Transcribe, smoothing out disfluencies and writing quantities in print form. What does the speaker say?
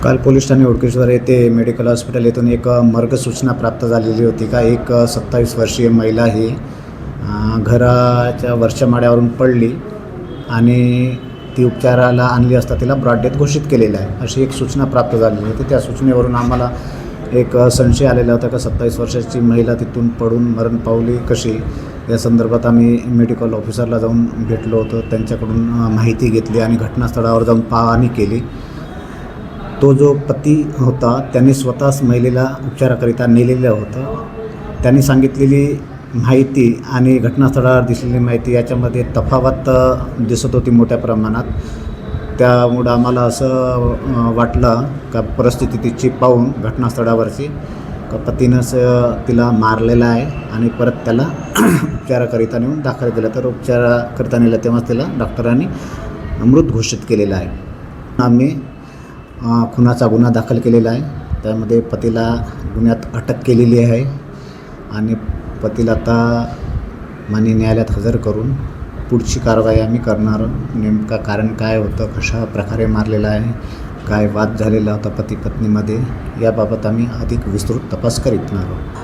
काल पोलीस ठाणे ओडकेश्वर येथे medical hospital येथून एक मर्ग सूचना प्राप्त झालेली होती का एक 27 वर्षीय महिला ही घराच्या वरच्या माळ्यावरून पडली आणि ती उपचाराला आणली असता तिला ब्रॉड डेथ घोषित केलेलं आहे अशी एक सूचना प्राप्त झालेली होती। त्या सूचनेवरून आम्हाला एक संशय आलेला होता का 27 वर्षाची महिला तिथून पडून मरण पावली कशी, या संदर्भात आम्ही मेडिकल ऑफिसरला जाऊन भेटलो होतो, त्यांच्याकडून माहिती घेतली आणि घटनास्थळावर जाऊन पाहणी केली। तो जो पती होता त्यांनी स्वतःच महिलेला उपचाराकरिता नेलेलं होतं। त्यांनी सांगितलेली माहिती आणि घटनास्थळावर दिसलेली माहिती याच्यामध्ये तफावत दिसत होती मोठ्या प्रमाणात। त्यामुळं आम्हाला असं वाटलं का परिस्थिती तिची पाहून घटनास्थळावरची का पतीनंच तिला मारलेलं आहे आणि परत त्याला उपचाराकरिता नेऊन दाखल केलं, तर उपचाराकरिता नेलं तेव्हाच तिला डॉक्टरांनी मृत घोषित केलेलं आहे। आम्ही खुनाचा गुन्हा दाखल केलेला आहे, त्यामध्ये पतीला गुन्ह्यात अटक केलेली आहे आणि पतीला आता माननीय न्यायालयात हजर करून पुढची कारवाई आम्ही करणार। नेमका कारण काय होतं, कशा प्रकारे मारलेला आहे, काय वाद झालेला होता पती पत्नीमध्ये, याबाबत आम्ही अधिक विस्तृत तपास करीत आहोत।